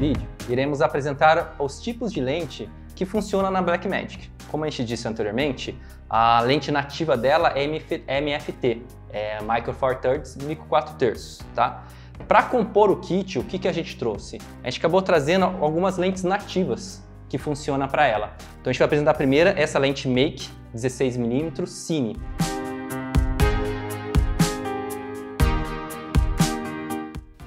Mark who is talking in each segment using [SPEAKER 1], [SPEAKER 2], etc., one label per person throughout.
[SPEAKER 1] vídeo, iremos apresentar os tipos de lente que funcionam na Blackmagic. Como a gente disse anteriormente, a lente nativa dela é MFT, Micro Four Thirds, Micro 4 terços, tá? Para compor o kit, o que a gente trouxe? A gente acabou trazendo algumas lentes nativas que funcionam para ela. Então a gente vai apresentar a primeira, essa lente Make 16mm Cine.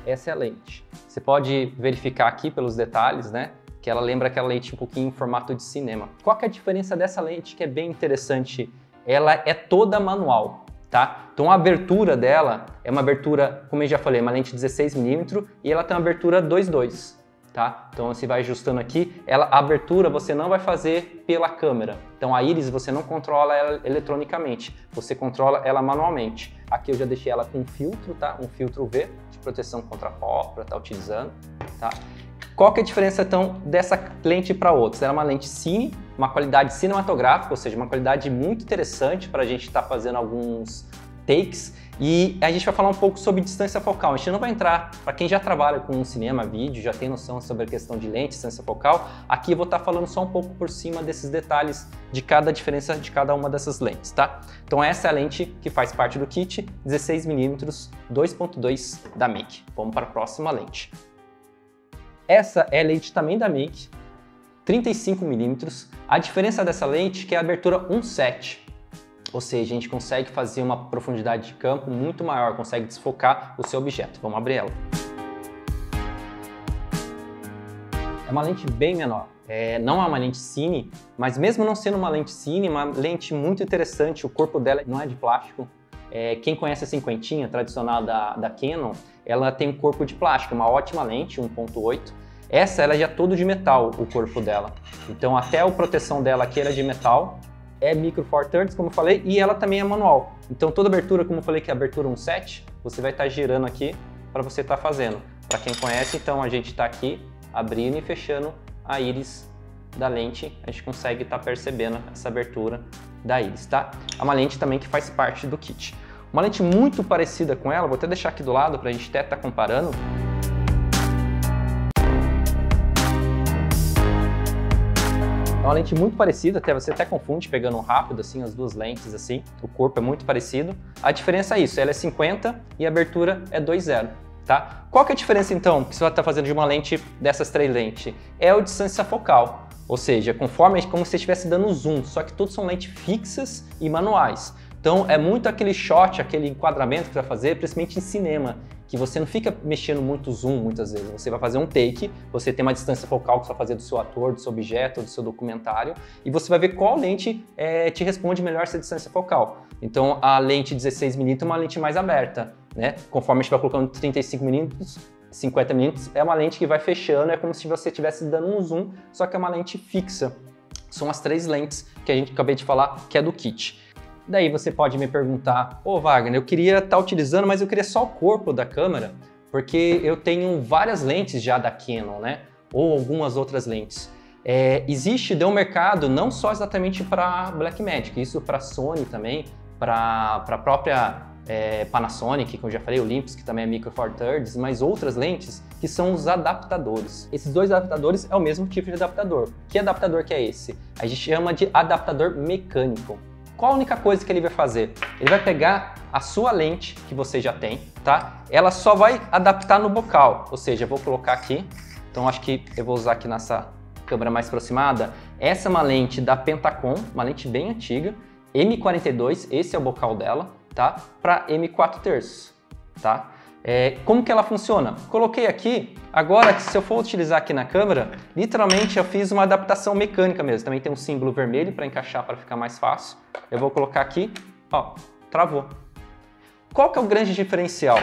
[SPEAKER 1] Essa é a lente. Você pode verificar aqui pelos detalhes, né, que ela lembra aquela lente um pouquinho em formato de cinema. Qual que é a diferença dessa lente que é bem interessante? Ela é toda manual, tá? Então a abertura dela é uma abertura, como eu já falei, uma lente 16mm e ela tem uma abertura 2.2, tá? Então você vai ajustando aqui, a abertura você não vai fazer pela câmera. Então a íris você não controla ela eletronicamente, você controla ela manualmente. Aqui eu já deixei ela com um filtro, tá? Um filtro UV de proteção contra pó para estar utilizando, tá? Qual que é a diferença então dessa lente para outras? Ela é uma lente cine, uma qualidade cinematográfica, ou seja, uma qualidade muito interessante para a gente estar fazendo alguns takes. E a gente vai falar um pouco sobre distância focal. A gente não vai entrar, para quem já trabalha com cinema, vídeo, já tem noção sobre a questão de lente, distância focal. Aqui eu vou estar falando só um pouco por cima desses detalhes de cada diferença de cada uma dessas lentes, tá? Então essa é a lente que faz parte do kit, 16mm 2.2 da Make. Vamos para a próxima lente. Essa é a lente também da Make, 35mm. A diferença dessa lente é que é a abertura 1.7, ou seja, a gente consegue fazer uma profundidade de campo muito maior, consegue desfocar o seu objeto. Vamos abrir ela. É uma lente bem menor, não é uma lente cine, mas mesmo não sendo uma lente cine, uma lente muito interessante, o corpo dela não é de plástico. Quem conhece a cinquentinha tradicional da Canon, ela tem um corpo de plástico, uma ótima lente, 1.8. Essa ela é já todo de metal, o corpo dela. Então até a proteção dela aqui é de metal, é Micro Four Thirds, como eu falei, e ela também é manual. Então toda abertura, como eu falei que é abertura 1.7, você vai estar girando aqui para você estar fazendo. Para quem conhece, então a gente está aqui abrindo e fechando a íris da lente, a gente consegue estar percebendo essa abertura da íris, tá? É uma lente também que faz parte do kit. Uma lente muito parecida com ela, vou até deixar aqui do lado para a gente até estar comparando. É uma lente muito parecida, você até confunde pegando rápido assim as duas lentes assim, o corpo é muito parecido. A diferença é isso, ela é 50 e a abertura é 2.0, tá? Qual que é a diferença então que você vai estar fazendo de uma lente dessas três lentes? É a distância focal, ou seja, conforme como se você estivesse dando zoom, só que todos são lentes fixas e manuais. Então é muito aquele shot, aquele enquadramento que você vai fazer, principalmente em cinema, que você não fica mexendo muito zoom muitas vezes. Você vai fazer um take, você tem uma distância focal que você vai fazer do seu ator, do seu objeto, do seu documentário, e você vai ver qual lente te responde melhor essa distância focal. Então a lente 16mm é uma lente mais aberta, né? Conforme a gente vai colocando 35mm, 50mm, é uma lente que vai fechando, é como se você estivesse dando um zoom, só que é uma lente fixa. São as três lentes que a gente acabei de falar, que é do kit. Daí você pode me perguntar, ô Wagner, eu queria estar utilizando, mas eu queria só o corpo da câmera, porque eu tenho várias lentes já da Canon, né? Ou algumas outras lentes. Existe um mercado não só exatamente para Blackmagic, isso para Sony também, para a própria Panasonic, como eu já falei, Olympus, que também é Micro Four Thirds, mas outras lentes que são os adaptadores. Esses dois adaptadores é o mesmo tipo de adaptador. Que adaptador que é esse? A gente chama de adaptador mecânico. Qual a única coisa que ele vai fazer? Ele vai pegar a sua lente que você já tem, tá? Ela só vai adaptar no bocal, ou seja, eu vou colocar aqui, então acho que eu vou usar aqui nessa câmera mais aproximada. Essa é uma lente da Pentacon, uma lente bem antiga, M42, esse é o bocal dela, tá? Para M4 terços, tá? Como que ela funciona? Coloquei aqui, agora se eu for utilizar aqui na câmera, literalmente eu fiz uma adaptação mecânica mesmo. Também tem um símbolo vermelho para encaixar para ficar mais fácil. Eu vou colocar aqui, ó, travou. Qual que é o grande diferencial?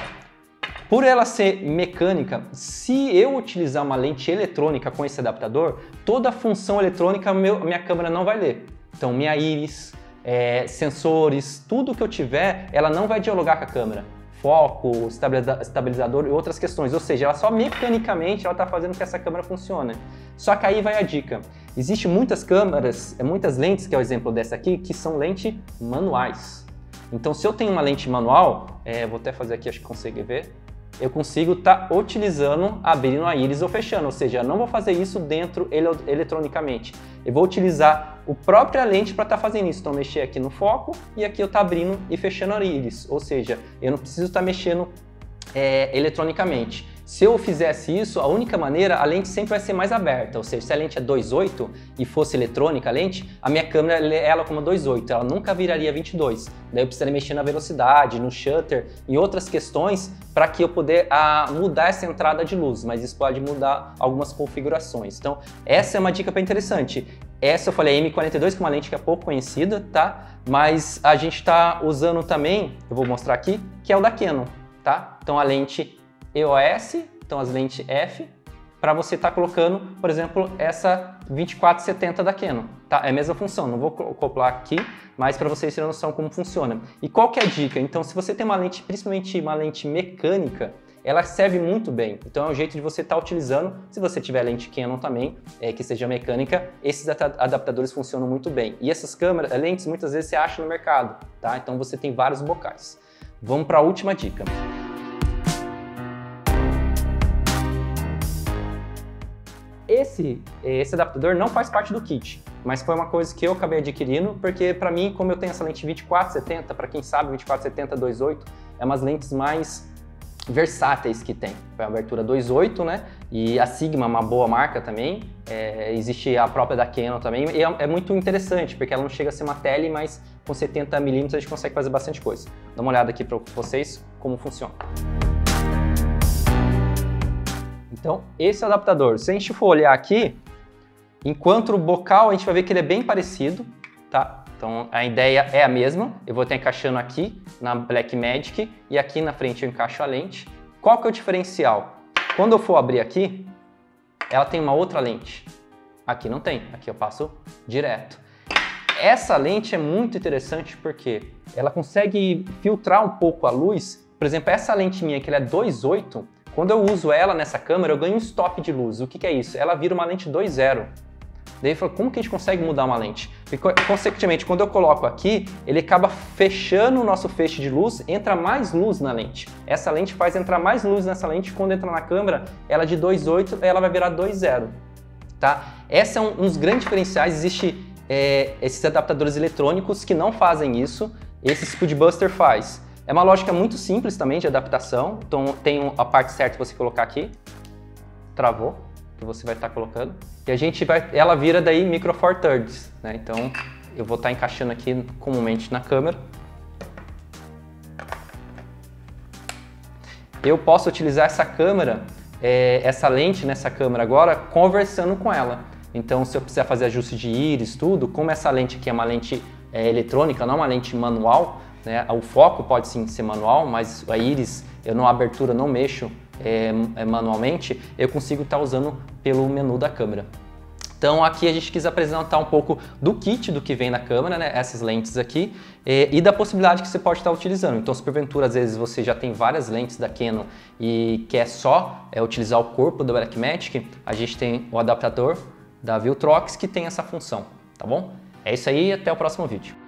[SPEAKER 1] Por ela ser mecânica, se eu utilizar uma lente eletrônica com esse adaptador, toda a função eletrônica minha câmera não vai ler. Então minha íris, sensores, tudo que eu tiver, ela não vai dialogar com a câmera. Foco, estabilizador e outras questões, ou seja, ela só mecanicamente ela está fazendo que essa câmera funcione. Só que aí vai a dica. Existem muitas câmeras, muitas lentes, que é o exemplo dessa aqui, que são lentes manuais. Então se eu tenho uma lente manual, vou até fazer aqui, acho que consegue ver. eu consigo estar utilizando, abrindo a íris ou fechando, ou seja, eu não vou fazer isso dentro eletronicamente. Eu vou utilizar a própria lente para estar fazendo isso. Então, mexer aqui no foco e aqui eu estou abrindo e fechando a íris, ou seja, eu não preciso estar mexendo eletronicamente. Se eu fizesse isso, a única maneira, a lente sempre vai ser mais aberta, ou seja, se a lente é 2.8 e fosse eletrônica a lente, a minha câmera ela como 2.8, ela nunca viraria 22. Daí eu precisaria mexer na velocidade, no shutter e outras questões para que eu puder mudar essa entrada de luz, mas isso pode mudar algumas configurações. Então, essa é uma dica bem interessante. Essa eu falei a M42, que é uma lente que é pouco conhecida, tá? Mas a gente está usando também, eu vou mostrar aqui, que é o da Canon, tá? Então, a lente EOS, então as lentes F, para você estar colocando, por exemplo, essa 2470 da Canon, tá? É a mesma função, não vou acoplar aqui, mas para vocês terem noção como funciona. E qual que é a dica? Então, se você tem uma lente, principalmente uma lente mecânica, ela serve muito bem. Então é um jeito de você estar utilizando, se você tiver lente Canon também, que seja mecânica, esses adaptadores funcionam muito bem. E essas lentes muitas vezes você acha no mercado, tá? Então você tem vários bocais. Vamos para a última dica. Esse adaptador não faz parte do kit, mas foi uma coisa que eu acabei adquirindo, porque para mim, como eu tenho essa lente 2470, para quem sabe, 2470 2.8 é umas lentes mais versáteis que tem. Foi a abertura 2.8, né? E a Sigma é uma boa marca também. Existe a própria da Canon também. E é muito interessante, porque ela não chega a ser uma tele, mas com 70mm a gente consegue fazer bastante coisa. Dá uma olhada aqui para vocês como funciona. Então, esse adaptador, se a gente for olhar aqui, enquanto o bocal a gente vai ver que ele é bem parecido, tá? Então, a ideia é a mesma. Eu vou estar encaixando aqui na Blackmagic e aqui na frente eu encaixo a lente. Qual que é o diferencial? Quando eu for abrir aqui, ela tem uma outra lente. Aqui não tem, aqui eu passo direto. Essa lente é muito interessante porque ela consegue filtrar um pouco a luz. Por exemplo, essa lente minha que ela é 2.8, quando eu uso ela nessa câmera, eu ganho um stop de luz. O que é isso? Ela vira uma lente 2.0. Daí eu falo, como que a gente consegue mudar uma lente? Porque, consequentemente, quando eu coloco aqui, ele acaba fechando o nosso feixe de luz, entra mais luz na lente. Essa lente faz entrar mais luz nessa lente, quando entra na câmera, ela de 2.8, ela vai virar 2.0. Tá? Esse é um dos grandes diferenciais. Existem esses adaptadores eletrônicos que não fazem isso, esse Speedbuster faz. É uma lógica muito simples também de adaptação, então tem a parte certa para você colocar aqui, travou, que você vai estar colocando, e ela vira daí micro four thirds, né? Então eu vou estar encaixando aqui comumente na câmera. Eu posso utilizar essa câmera, essa lente nessa câmera agora, conversando com ela. Então se eu precisar fazer ajuste de íris, tudo, como essa lente aqui é uma lente eletrônica, não uma lente manual, né? O foco pode sim ser manual, mas a íris, eu na abertura não mexo manualmente, eu consigo estar usando pelo menu da câmera. Então aqui a gente quis apresentar um pouco do kit do que vem na câmera, né? Essas lentes aqui, e da possibilidade que você pode estar utilizando. Então se porventura às vezes você já tem várias lentes da Canon e quer só utilizar o corpo da Blackmagic, a gente tem o adaptador da Viltrox que tem essa função, tá bom? É isso aí e até o próximo vídeo.